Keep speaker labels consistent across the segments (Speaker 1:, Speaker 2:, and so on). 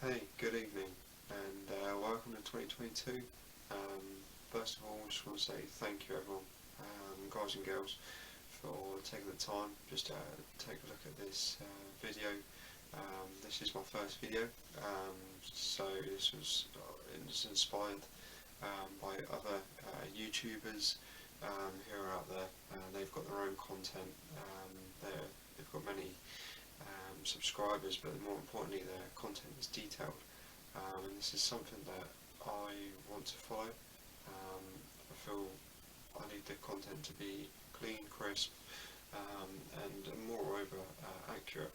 Speaker 1: Hey, good evening, and welcome to 2022. First of all, I just want to say thank you, everyone, guys and girls, for taking the time just to take a look at this video. This is my first video, so this was inspired by other YouTubers who are out there. They've got their own content. They've got many subscribers, but more importantly their content is detailed, and this is something that I want to follow. I feel I need the content to be clean, crisp, and moreover accurate.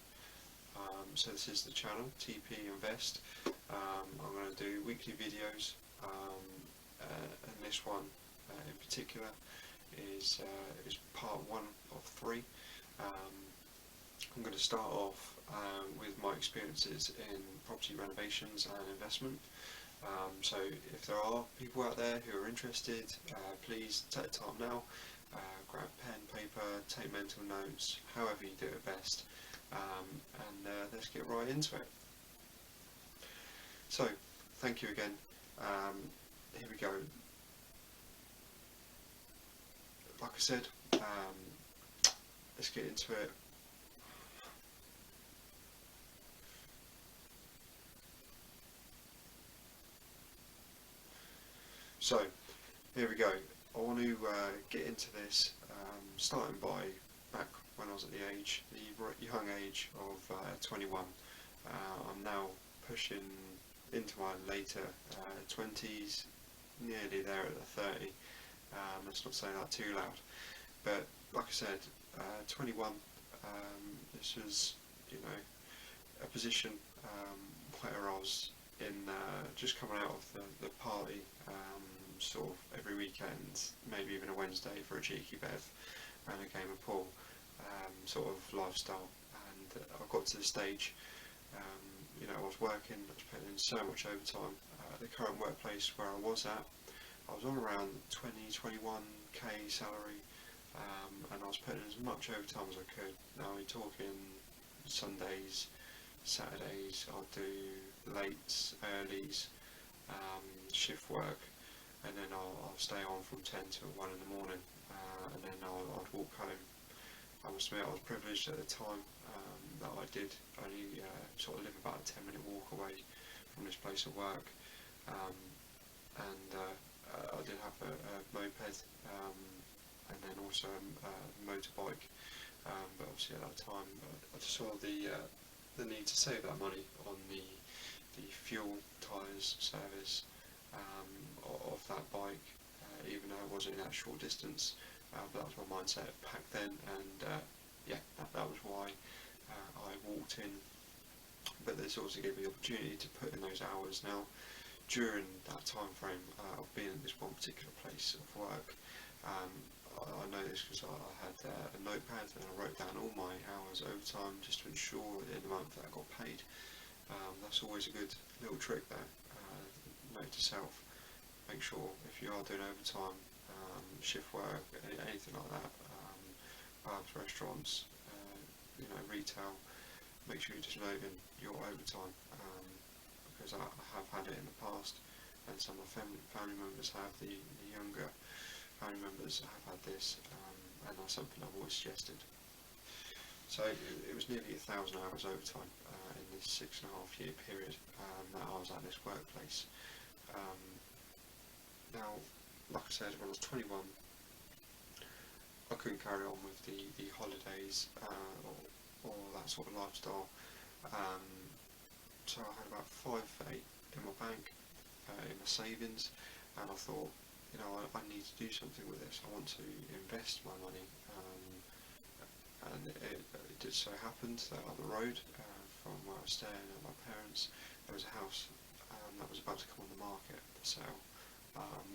Speaker 1: So this is the channel TPinvest. I'm going to do weekly videos, and this one in particular is part one of three. I'm going to start off with my experiences in property renovations and investment. So if there are people out there who are interested, please take the time now, grab pen, paper, take mental notes, however you do it best, and let's get right into it. So, thank you again. Here we go. Like I said, let's get into it. So, here we go. I want to get into this, starting by back when I was at the young age of 21. I'm now pushing into my later 20s, nearly there at the 30. Let's not say that too loud. But like I said, 21. This was, a position where I was in just coming out of the party, sort of every weekend, maybe even a Wednesday for a cheeky bev and a game of pool, sort of lifestyle. And I got to the stage, I was working, I was putting in so much overtime. The current workplace where I was at, I was on around 21k salary, and I was putting in as much overtime as I could. Now we're talking Sundays, Saturdays, I'll do lates, earlies, shift work, and then I'll stay on from 10 till 1 in the morning, and then I'd walk home. I must admit I was privileged at the time that I did only sort of live about a 10-minute walk away from this place of work, and I did have a moped, and then also a motorbike, but obviously at that time I just saw the need to save that money on the fuel, tyres, service of that bike, even though it wasn't in that short distance. But that was my mindset back then, and that was why I walked in. But this also gave me the opportunity to put in those hours. Now, during that time frame of being in this one particular place of work, I know this because I had a notepad and I wrote down all my hours overtime just to ensure that in the month that I got paid. That's always a good little trick there. Note to self, make sure if you are doing overtime, shift work, anything like that, pubs, restaurants, retail, make sure you just note in your overtime, because I have had it in the past, and some of my family members have, the younger family members have had this, and that's something I've always suggested. So it was nearly 1,000 hours overtime in this 6.5 year period that I was at this workplace. Now, like I said, when I was 21, I couldn't carry on with the holidays or that sort of lifestyle. So I had about 5k in my bank, in my savings, and I thought, I need to do something with this. I want to invest my money, and it did so happen that up the road from where I was staying at my parents, there was a house that was about to come on the market for sale.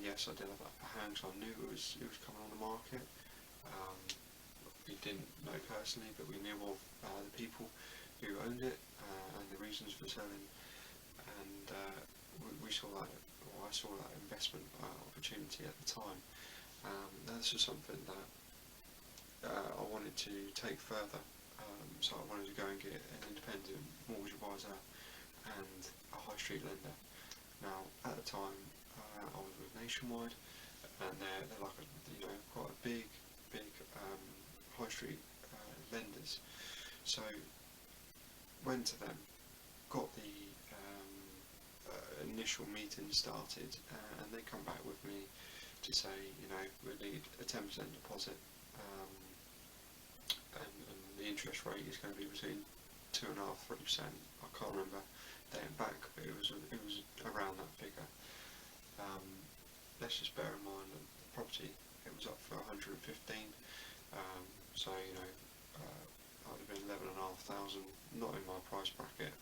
Speaker 1: Yes, I did have a hand, so I knew it was coming on the market. We didn't know personally, but we knew of the people who owned it and the reasons for selling, and we saw that, or I saw that investment opportunity at the time. This was something that I wanted to take further, so I wanted to go and get an independent mortgage advisor and a high street lender. Now at the time I was with Nationwide, and they're like quite a big high street lenders. So went to them, got the initial meeting started, and they come back with me to say, we need a 10% deposit, and the interest rate is going to be between 2.5–3%. I can't remember dating back, but it was around that figure. Let's just bear in mind that the property, it was up for 115. So I'd have been 11,500, not in my price bracket.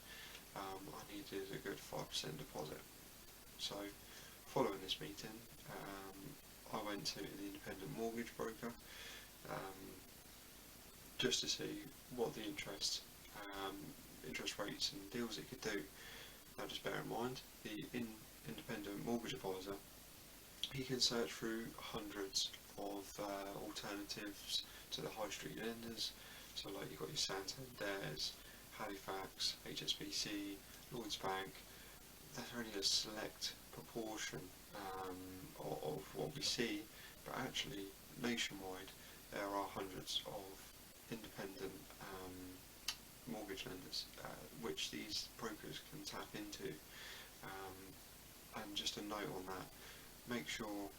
Speaker 1: I needed a good 5% deposit. So following this meeting, I went to the independent mortgage broker, just to see what the interest rates and deals it could do. Now just bear in mind, the independent mortgage advisor, he can search through hundreds of alternatives to the high street lenders. So like you've got your Santander's, Halifax, HSBC, Lloyds Bank. That's only a select proportion of what we see, but actually nationwide there are hundreds of independent mortgage lenders which these brokers can tap into. And just a note on that, make sure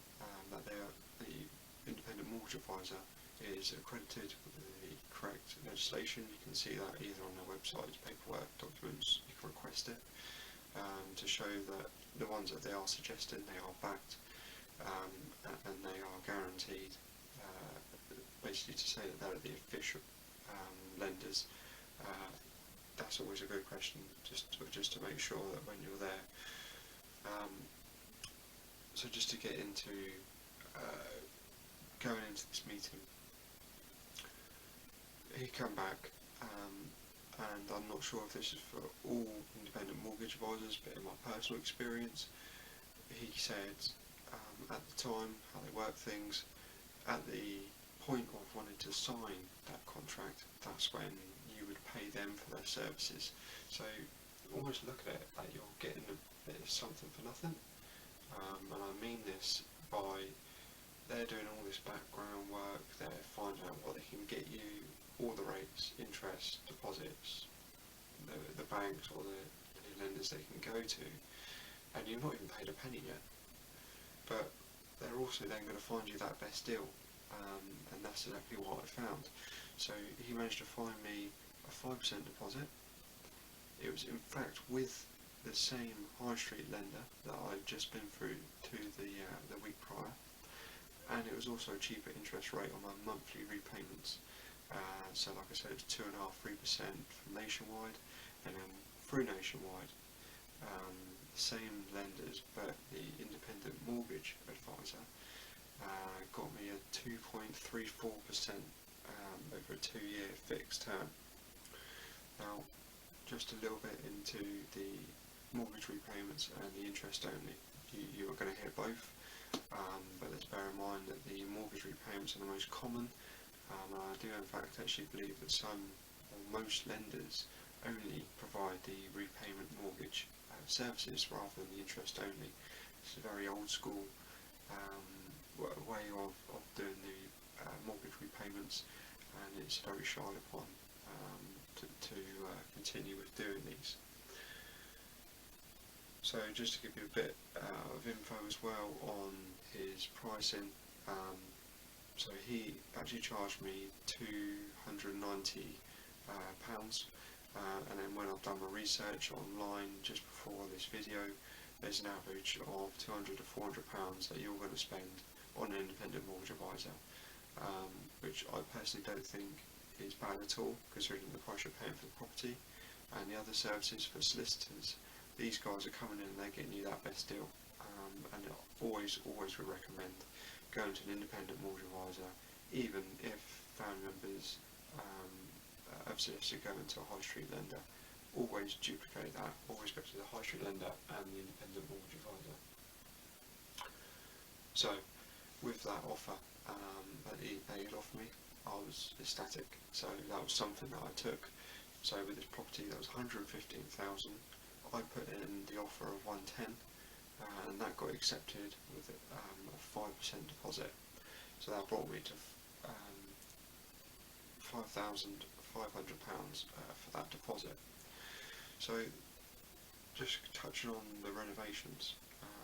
Speaker 1: that the independent mortgage advisor is accredited with the correct legislation. You can see that either on their website, paperwork, documents, you can request it, to show that the ones that they are suggesting, they are backed, and they are guaranteed, basically to say that they're the official lenders. That's always a good question, just to make sure that when you're there. So just to get into going into this meeting, he come back, and I'm not sure if this is for all independent mortgage advisors, but in my personal experience, he said at the time how they work things, at the point of wanting to sign that contract, that's when you would pay them for their services. So almost look at it like you're getting a bit of something for nothing, and I mean this by they're doing all this background work, they're finding out what they can get you, all the rates, interest, deposits, the banks or the lenders they can go to, and you've not even paid a penny yet. But they're also then going to find you that best deal, and that's exactly what I found. So he managed to find me a 5% deposit. It was in fact with the same high street lender that I'd just been through to the week prior, and it was also a cheaper interest rate on my monthly repayments. So like I said, it was 2.5–3% from Nationwide, and then through Nationwide, same lenders, but the independent mortgage advisor got me a 2.34% over a 2-year fixed term. Now, just a little bit into the mortgage repayments and the interest only. You are going to hear both, but let's bear in mind that the mortgage repayments are the most common. I do in fact actually believe that some or most lenders only provide the repayment mortgage services rather than the interest only. It's a very old school way of doing the mortgage repayments, and it's very shied upon to continue with doing these. So just to give you a bit of info as well on his pricing, so he actually charged me £290, and then when I've done my research online just before this video, there's an average of £200 to £400 that you're going to spend on an independent mortgage advisor, which I personally don't think is bad at all, considering the price you're paying for the property and the other services for solicitors. These guys are coming in and they're getting you that best deal, and I always would recommend going to an independent mortgage advisor, even if family members have suggested going to a high street lender. Always duplicate that, always go to the high street lender and the independent mortgage advisor. So with that offer that they had offered me, I was ecstatic. So that was something that I took. So with this property that was 115,000, I put in the offer of 110, and that got accepted with a 5% deposit. So that brought me to £5,500 for that deposit. So just touching on the renovations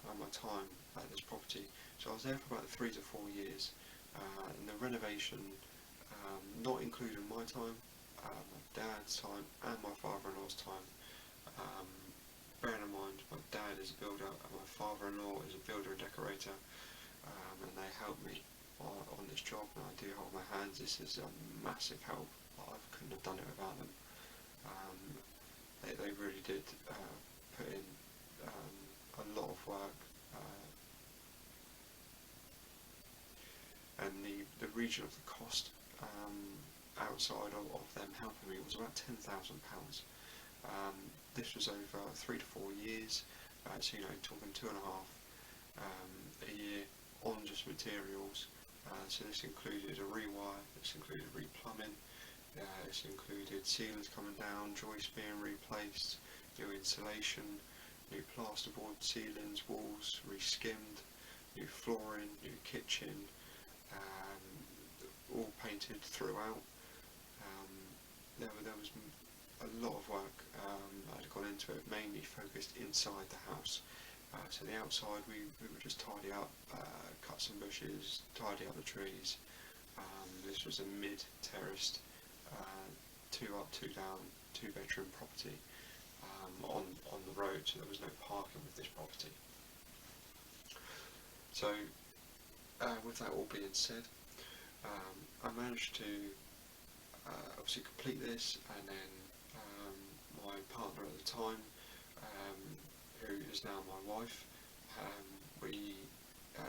Speaker 1: and my time at this property. So I was there for about 3 to 4 years, and the renovation, not including my time, my dad's time and my father-in-law's time. Bearing in mind my dad is a builder and my father-in-law is a builder and decorator, and they helped me on this job, and I do hold my hands. This is a massive help. I couldn't have done it without them. They really did put in a lot of work, and the region of the cost outside of them helping me was about £10,000. This was over 3 to 4 years, so talking 2.5 a year on just materials. So this included a rewire, this included replumbing, this included ceilings coming down, joists being replaced, new insulation, new plasterboard ceilings, walls re-skimmed, new flooring, new kitchen, all painted throughout. There was a lot of work that had gone into it, mainly focused inside the house. So the outside we would just tidy up, cut some bushes, tidy up the trees. This was a mid-terraced, 2 up, 2 down, 2-bedroom property on the road, so there was no parking with this property. So with that all being said, I managed to obviously complete this, and then my partner at the time, who is now my wife, we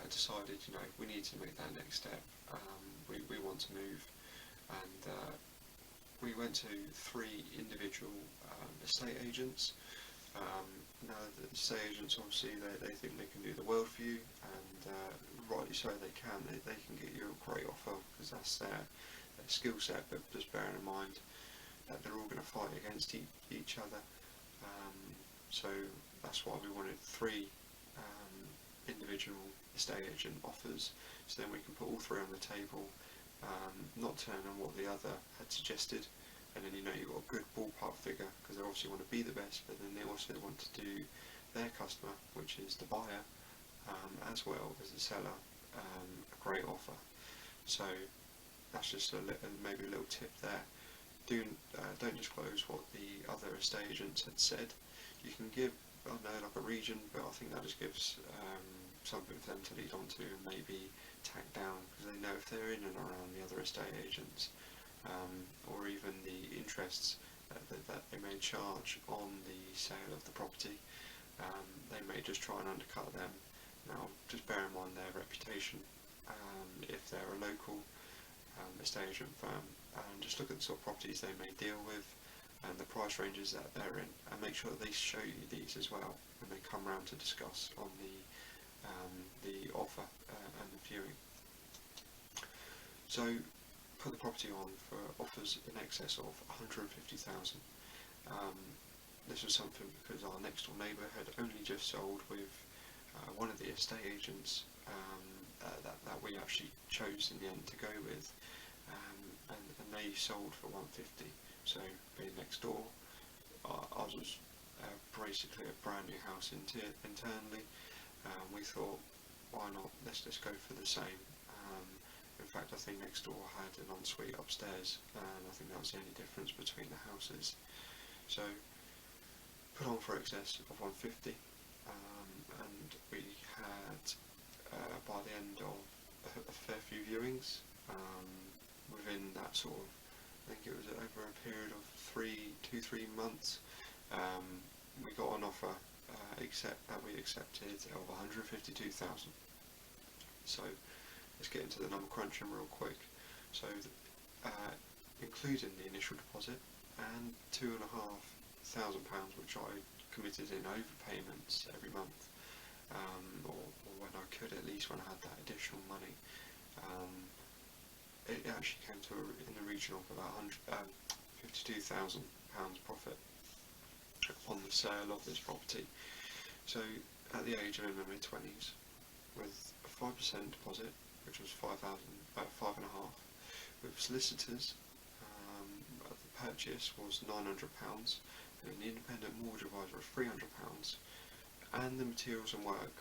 Speaker 1: decided we need to make that next step. We want to move, and we went to 3 individual estate agents. Now the estate agents, obviously they think they can do the world for you, and rightly so, they can get you a great offer because that's their skill set, but just bearing in mind that they're all going to fight against each other. So that's why we wanted 3 individual estate agent offers, so then we can put all 3 on the table, not turn on what the other had suggested, and then you've got a good ballpark figure, because they obviously want to be the best, but then they also want to do their customer, which is the buyer, as well as the seller, a great offer. So that's just maybe a little tip there. Don't disclose what the other estate agents had said. You can give, I don't know, like a region, but I think that just gives something for them to lead on to and maybe tag down, because they know if they're in and around the other estate agents, or even the interests that they may charge on the sale of the property, they may just try and undercut them. Now, just bear in mind their reputation. If they're a local estate agent firm, and just look at the sort of properties they may deal with and the price ranges that they're in, and make sure that they show you these as well when they come round to discuss on the offer and the viewing. So put the property on for offers in excess of 150,000. This was something because our next door neighbour had only just sold with one of the estate agents that we actually chose in the end to go with, and they sold for 150. So being next door, ours was basically a brand new house internally. We thought, why not? Let's just go for the same. In fact, I think next door had an ensuite upstairs, and I think that was the only difference between the houses. So put on for excess of 150, and we had by the end of a fair few viewings, within that sort of, I think it was over a period of 2-3 months, we got an offer that we accepted of 152,000. So let's get into the number crunching real quick. So including the initial deposit and £2,500, which I committed in overpayments every month, or when I could, at least when I had that additional money, it actually came to in the region of about £52,000 profit the sale of this property. So at the age of in my mid-20s, with a 5% deposit, which was about 5.5, with solicitors, the purchase was £900, and the Independent Mortgage Advisor was £300, and the materials and work,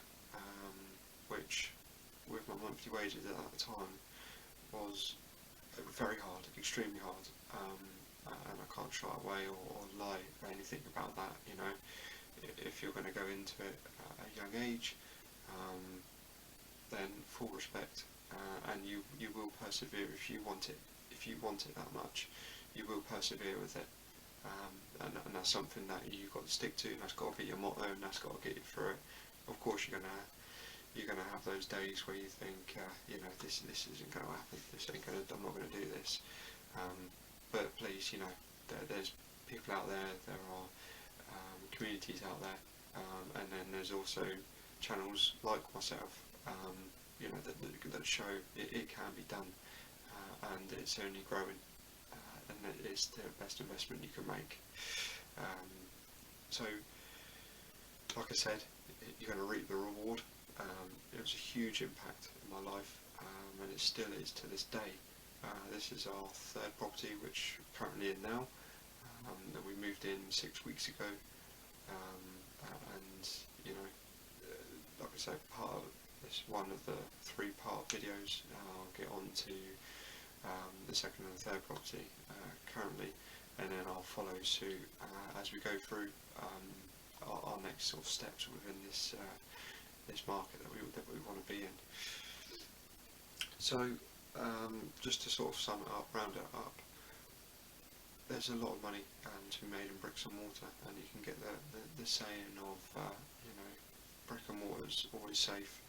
Speaker 1: which with my monthly wages at that time was very hard, extremely hard, and I can't shy away or lie or anything about that. You know, if you're going to go into it at a young age, then full respect, and you will persevere if you want it. If you want it that much, you will persevere with it, and that's something that you've got to stick to, and that's got to be your motto, and that's got to get you through it. Of course, you're gonna have those days where you think, you know, this isn't going to happen. I'm not going to do this. But please, you know, there's people out there. There are communities out there, and then there's also channels like myself, you know, that show it can be done, and it's only growing, and it is the best investment you can make. So, like I said, you're going to reap the reward. It was a huge impact in my life, and it still is to this day. This is our third property, which we're currently in now, that we moved in 6 weeks ago, and you know, like I said, part of this one of the 3-part videos. I'll get on to the second and the third property currently, and then I'll follow suit as we go through our next sort of steps within this market that we want to be in. So just to sort of sum it up, round it up, there's a lot of money to be made in bricks and mortar, and you can get the saying of you know, brick and mortar is always safe,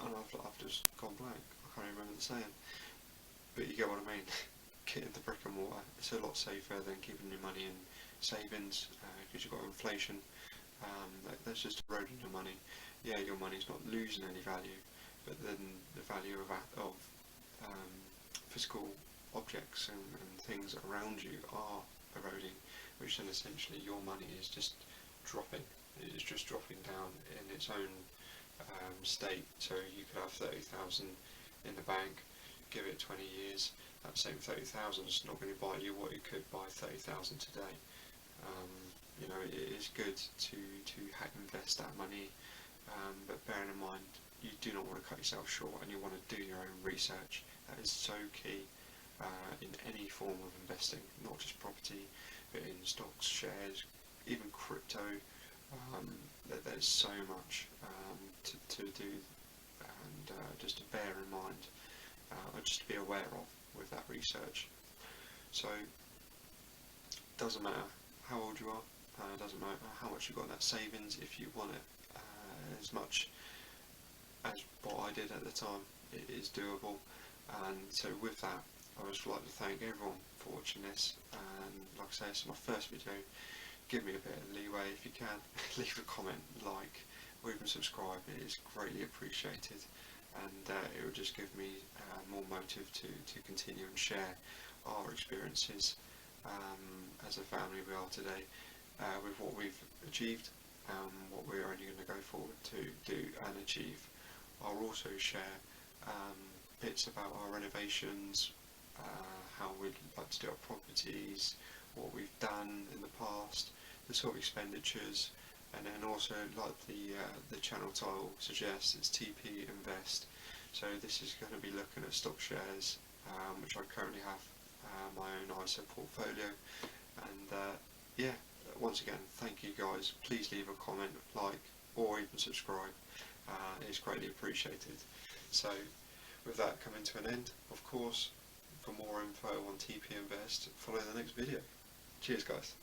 Speaker 1: and I've just gone blank. I can't even remember the saying, but you get what I mean. Getting the brick and mortar, it's a lot safer than keeping your money in savings, because you've got inflation. That's just eroding your money. Yeah, your money's not losing any value, but then the value of physical objects and things around you are eroding, which then essentially your money is just dropping. It's just dropping down in its own state. So you could have 30,000 in the bank, give it 20 years, that same 30,000 is not going to buy you what it could buy 30,000 today. You know, it is good to invest that money, but bearing in mind, you do not want to cut yourself short, and you want to do your own research. That is so key in any form of investing, not just property, but in stocks, shares, even crypto. There's so much to do, and just to bear in mind, or just to be aware of with that research. So, doesn't matter how old you are, doesn't matter how much you've got in that savings. If you want it as much as what I did at the time, it is doable. And so with that, I would just like to thank everyone for watching this, and like I say, it's my first video. Give me a bit of leeway if you can. Leave a comment, like, or even subscribe. It is greatly appreciated, and it will just give me more motive to continue and share our experiences as a family we are today, with what we've achieved, what we're only going to go forward to do and achieve. I'll also share bits about our renovations, how we'd like to do our properties, what we've done in the past, the sort of expenditures, and then also, like the channel title suggests, it's TPinvest. So this is going to be looking at stock shares, which I currently have my own ISA portfolio, and yeah, once again, thank you guys. Please leave a comment, like, or even subscribe. It's greatly appreciated. So with that coming to an end, of course, for more info on TPinvest, follow the next video. Cheers guys.